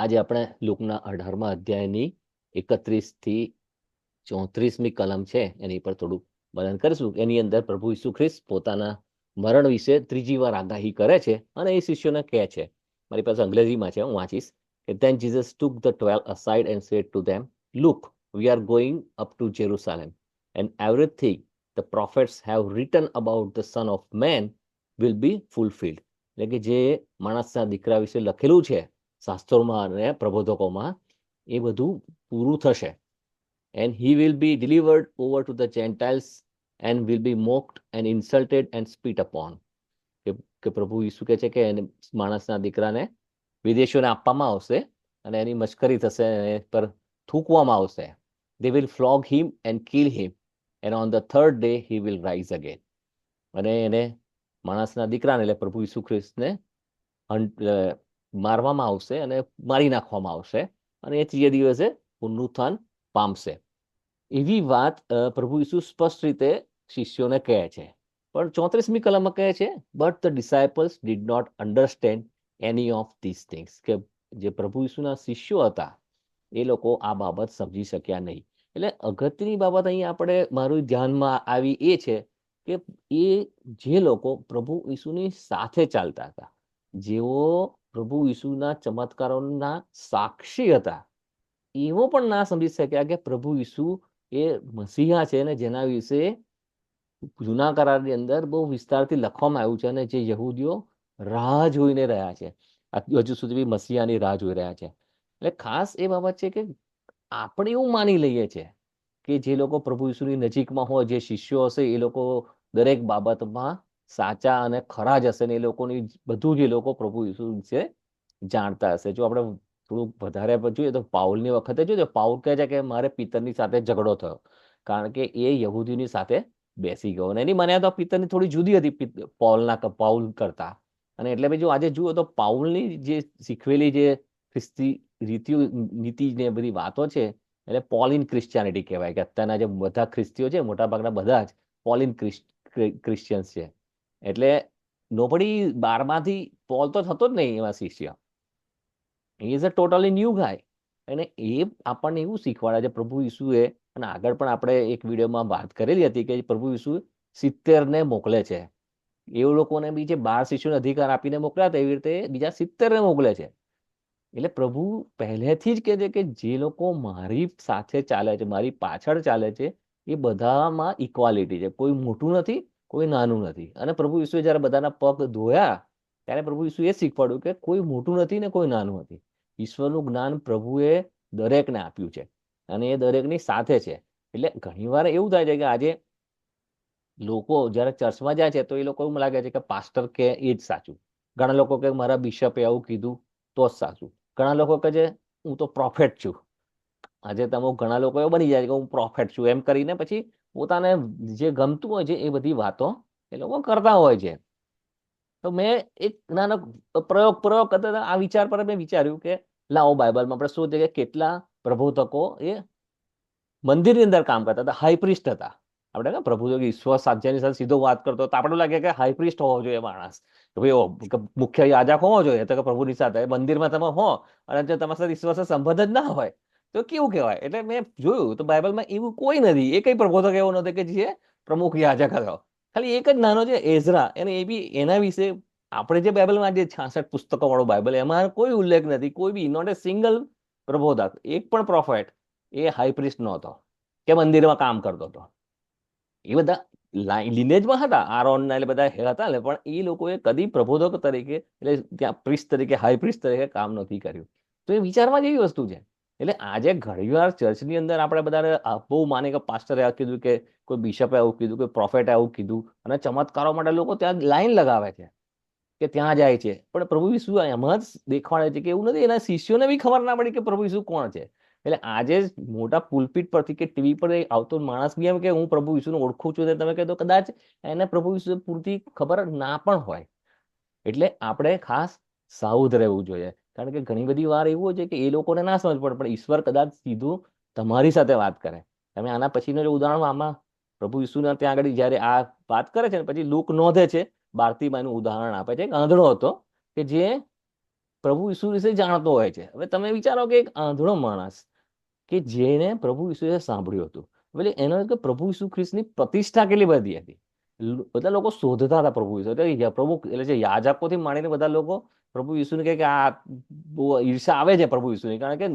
આજે આપણે લુકના 18મા અધ્યાયની 31 થી 34મી કલમ છે એની પર થોડું વર્ણન કરીશું. એની અંદર પ્રભુ ઈસુ ખ્રિસ્ત પોતાના મરણ વિશે ત્રીજી વાર આગાહી કરે છે અને એ શિષ્યોને કહે છે. મારી પાસે અંગ્રેજીમાં છે, હું વાંચીશ કે then Jesus took the 12 aside and said to them, look, we are going up to Jerusalem, and everything the prophets have written about the Son of Man will be fulfilled. એટલે કે જે માણસના દીકરા વિશે લખેલું છે શાસ્ત્રોમાં અને પ્રબોધકોમાં, એ બધું પૂરું થશે. And he will be delivered over to the Gentiles and will be mocked and insulted and spit upon. કે પ્રભુ ઈસુ કહે છે કે માણસના દીકરાને વિદેશીઓને આપવામાં આવશે અને એની મશ્કરી થશે, પર થૂકવામાં આવશે. They will flog him and kill him, and on the third day he will rise again. અને એને માણસના દીકરાને એટલે પ્રભુ ઈસુ ખ્રિસ્તને મારવામાં આવશે અને મારી નાખવામાં આવશે અને એ ત્રીજે દિવસે પુનરુત્થાન પામશે. એવી વાત પ્રભુ ઈસુ સ્પષ્ટ રીતે શિષ્યોને કહે છે. પણ 34મી કલમમાં કહે છે, but the disciples did not understand any of these things. કે જે પ્રભુ ઈસુના શિષ્યો હતા એ લોકો આ બાબત સમજી શક્યા નહીં. એટલે અગત્યની બાબત અહીં આપણે મારું ધ્યાનમાં આવી એ છે કે એ જે લોકો પ્રભુ ઈસુની સાથે ચાલતા હતા, જેઓ પ્રભુ ઈસુના ચમત્કારોના સાક્ષી હતા, એવો પણ ના સમજી શક્યા કે પ્રભુ ઈસુ એ મસીહા છે ને જેના વિશે જૂના કરારની અંદર બહુ વિસ્તારથી લખવામાં આવ્યું છે અને જે યહૂદીઓ રાહ જોઈને રહ્યા છે, હજુ સુધી મસીહાની રાહ જોઈ રહ્યા છે. એટલે ખાસ એ બાબત છે કે આપણે એવું માની લઈએ છીએ કે જે લોકો પ્રભુ ઈસુની નજીકમાં હોય, જે શિષ્યો હશે, એ લોકો દરેક બાબતમાં સાચા અને ખરા જ હશે ને એ લોકોની બધું જ એ લોકો પ્રભુ ઈસુ વિશે જાણતા હશે. જો આપણે થોડુંક વધારે જોઈએ તો પાઉલની વખતે જોઈએ, પાઉલ કહે છે કે મારે પિતરની સાથે ઝઘડો થયો કારણ કે એ યહૂદીની સાથે બેસી ગયો અને એની માન્યતા પિતરની થોડી જુદી હતી પાઉલ કરતા. અને એટલે જો આજે જુઓ તો પાઉલની જે શીખવેલી જે ખ્રિસ્તી રીતિઓ નીતિ ને બધી વાતો છે, એટલે પોલિન ક્રિશ્ચિયાનિટી કહેવાય. કે અત્યારના જે બધા ખ્રિસ્તીઓ છે, મોટાભાગના બધા જ પોલિન ક્રિશ્ચિયન્સ છે. એટલે નોબડી 12માંથી પોલ તો થતો જ નહીં એવા શિષ્ય. He is a totally new guy. અને એ આપણને એવું શીખવાડે છે પ્રભુ ઈસુએ, અને આગળ પણ આપણે એક વિડીયોમાં વાત કરેલી હતી કે પ્રભુ ઈસુ 70ને મોકલે છે. એ લોકોને બી જે 12 શિષ્યોને અધિકાર આપીને મોકલ્યા હતા, એવી રીતે બીજા 70ને મોકલે છે. એટલે પ્રભુ પહેલેથી જ કહે છે કે જે લોકો મારી સાથે ચાલે છે, મારી પાછળ ચાલે છે, એ બધામાં ઇક્વાલિટી છે. કોઈ મોટું નથી, કોઈ નાનું નથી. અને પ્રભુ ઈસુએ જયારે બધાના પગ ધોયા ત્યારે પ્રભુ ઈસુ એ શીખવાડ્યું કે કોઈ મોટું નથી ને કોઈ નાનું નથી. ઈશ્વરનું જ્ઞાન પ્રભુએ દરેકને આપ્યું છે અને એ દરેકની સાથે છે. એટલે ઘણીવાર એવું થાય છે કે આજે લોકો જયારે ચર્ચમાં જાય છે તો એ લોકો એવું લાગે છે કે પાસ્ટર કે એ જ સાચું. ઘણા લોકો કે મારા બિશપે આવું કીધું તો જ સાચું. ઘણા લોકો કહે છે હું તો પ્રોફેટ છું. આજે તમે ઘણા લોકો એવું બની જાય કે હું પ્રોફેટ છું એમ કરીને પછી પોતાને જે ગમતું હોય છે એ બધી વાતો એ લોકો કરતા હોય છે. તો મેં એક નાનો પ્રયોગ કરતા આ વિચાર પર મેં વિચાર્યું કે લાવો બાઇબલમાં આપણે શોધીએ કે કેટલા પ્રબોધકો એ મંદિરની અંદર કામ કરતા હતા, હાઈપ્રિસ્ટ હતા. આપણે ને પ્રભુ ઈશ્વર સાધ્યની સાથે સીધો વાત કરતો તો આપણે લાગે કે હાઈપ્રિસ્ટ હોવો જોઈએ માણસ, કે ભાઈ મુખ્ય યાજક હોવો જોઈએ. તો કે પ્રભુની સાથે મંદિરમાં તમે હો અને જો તમારી સાથે ઈશ્વર સાથે સંબંધ જ ના હોય તો કેવું કહેવાય. એટલે મેં જોયું તો બાઇબલમાં એવું કોઈ નથી, એ કઈ પ્રબોધક એવો નથી કે જે પ્રમુખ યાજક હતો. ખાલી એક જ નાનો છે, એઝરા. એને એ બી એના વિશે આપણે જે બાઇબલમાં જે 66 પુસ્તકો વાળું બાઇબલ, એમાં કોઈ ઉલ્લેખ નથી, કોઈ બી નોટ એ સિંગલ પ્રબોધક, એક પણ પ્રોફેટ એ હાઈપ્રિસ્ટ નહોતો કે મંદિરમાં કામ કરતો હતો. એ બધા લિનેજમાં હતા, આરોન એટલે બધા હતા ને, પણ એ લોકોએ કદી પ્રબોધક તરીકે એટલે ત્યાં પ્રિસ્ટ તરીકે, હાઈ પ્રિસ્ટ તરીકે કામ નથી કર્યું. તો એ વિચારવા જેવી વસ્તુ છે. એટલે આજે ઘણીવાર ચર્ચની અંદર આપણે બધાને બહુ માને કે પાસ્ટરે આ કીધું, કે કોઈ બિશપે આવું કીધું, કે પ્રોફેટે આવું કીધું, અને ચમત્કારો માટે લોકો ત્યાં લાઈન લગાવે છે કે ત્યાં જાય છે. પણ પ્રભુ ઈસુ એમાં જ દેખાડે છે કે એવું નથી. એના શિષ્યોને બી ખબર ના પડી કે પ્રભુ ઈસુ કોણ છે. એટલે આજે મોટા પુલપીટ પરથી કે ટીવી પર આવતો માણસ બી એમ કે હું પ્રભુ ઈસુને ઓળખું છું, તમે કહે તો કદાચ એને પ્રભુ ઈસુ પૂરતી ખબર ના પણ હોય. એટલે આપણે ખાસ સાવધ રહેવું જોઈએ. કારણ કે ઘણી બધી વાર એવું હોય છે કે એ લોકોને ના સમજ પડે, પણ ઈશ્વર કદાચ સીધું તમારી સાથે વાત કરે. તમે આના પછીનું ઉદાહરણ આમાં પ્રભુ ઈસુના ત્યાં આગળ જયારે આ વાત કરે છે ને પછી લુક નોંધે છે, બારતીબાઈનું ઉદાહરણ આપે છે. એક આંધળો હતો કે જે પ્રભુ ઈસુ વિશે જાણતો હોય છે. હવે તમે વિચારો કે એક આંધળો માણસ કે જેને પ્રભુ ઈસુએ સાંભળ્યું હતું, એટલે એનો કે પ્રભુ ઈસુ ખ્રિસ્તની પ્રતિષ્ઠા કેટલી બધી હતી. બધા લોકો શોધતા હતા પ્રભુ ઈસુ, એટલે પ્રભુ એટલે જે યાજકોથી માંડીને બધા લોકો પ્રભુ ઈસુને કહે કે આ બહુ ઈર્ષા આવે છે પ્રભુ ઈસુની, કારણ કે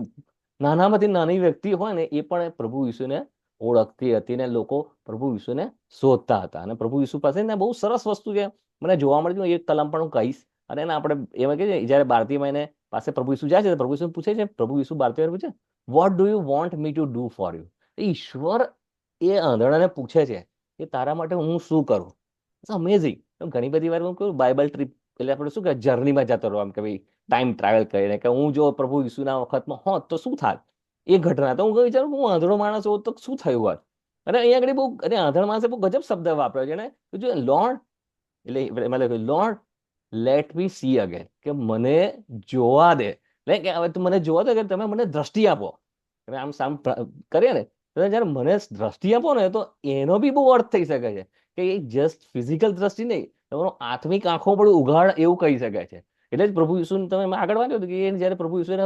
નાનામાંથી નાની વ્યક્તિ હોય ને એ પણ પ્રભુ ઈસુને ઓળખતી હતી ને લોકો પ્રભુ ઈસુને શોધતા હતા. અને પ્રભુ ઈસુ પાસે ને બહુ સરસ વસ્તુ છે મને જોવા મળી, એક કલમ પણ હું કહીશ. અને એને આપણે એમાં કે જયારે ભારતીય એને પાસે પ્રભુ ઈસુ જાય છે, પ્રભુ ઈસુ પૂછે છે, પ્રભુ ઈસુ ભારતીય પૂછે, what do you want me to do for you? ઈશ્વર એ આંધળાને પૂછે છે કે તારા માટે હું શું કરું. It's amazing. ઘણી બધી વાર હું કહું બાઇબલ ટ્રીપ એટલે આપણે શું કે જર્નીમાં જતો રહો, આમ કે ભાઈ ટાઈમ ટ્રાવેલ કરીને કે હું જો પ્રભુ ઈસુના વખતમાં હોત તો શું થાત એ ઘટના. તો હું વિચારું હું આંધળો માણસ હોત તો શું થયું હોત. અને અહીંયા આગળ બહુ અને આંધળ માણસે બહુ ગજબ શબ્દ વાપર્યો છે ને, જો લોર્ડ એટલે એમાં lord let me C again, કે મને જોવા દે. એટલે કે હવે તું મને જોવા દે કે તમે મને દ્રષ્ટિ આપો. તમે આમ સામ કરીએ ને તો જયારે મને દ્રષ્ટિ આપો ને તો એનો બી બહુ અર્થ થઈ શકે છે કે એ જસ્ટ ફિઝિકલ દ્રષ્ટિ નહીં, તમારો આત્મિક આંખો પણ ઉઘાડ એવું કહી શકાય છે. એટલે જ પ્રભુ ઈસુ તમે આગળ વાંચ્યું કે જયારે પ્રભુ ઈસુને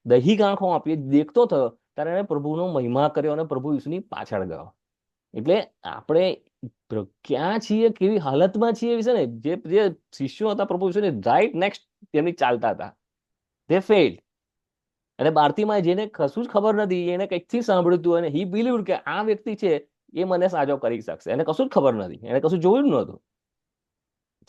દૈહિક આંખો આપી દેખતો થયો ત્યારે એને પ્રભુનો મહિમા કર્યો અને પ્રભુ ઈસુની પાછળ ગયો. એટલે આપણે ક્યાં છીએ, કેવી હાલતમાં છીએ વિશે ને જે શિષ્યો હતા પ્રભુ ઈસુને રાઈટ નેક્સ્ટ તેમની ચાલતા હતા, તે ફેલ્ડ. અને ભારતીમાં જેને કશું જ ખબર નથી, એને કંઈકથી સાંભળ્યું હતું અને હી બિલીવ કે આ વ્યક્તિ છે એ મને સાજો કરી શકશે, એને કશું જ ખબર નથી, એને કશું જોયું જ નહોતું,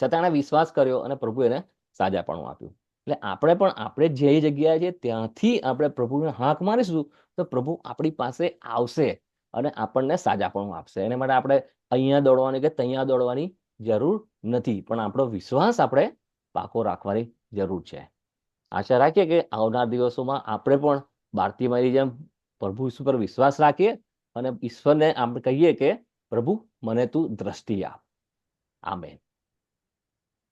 છતાં એણે વિશ્વાસ કર્યો અને પ્રભુ એને સાજાપણું આપ્યું. એટલે આપણે પણ આપણે જે જગ્યાએ છે ત્યાંથી આપણે પ્રભુને હાંક મારીશું તો પ્રભુ આપણી પાસે આવશે અને આપણને સાજાપણું આપશે. એને માટે આપણે અહીંયા દોડવાની કે ત્યાં દોડવાની જરૂર નથી, પણ આપણો વિશ્વાસ આપણે પાકો રાખવાની જરૂર છે. આશા રાખીએ કે આવનાર દિવસોમાં આપણે પણ ભારતીયમાંની જેમ પ્રભુ ઈસુ પર વિશ્વાસ રાખીએ અને ઈશ્વરને આપણે કહીએ કે પ્રભુ મને તું દ્રષ્ટિ આપ. આમેન.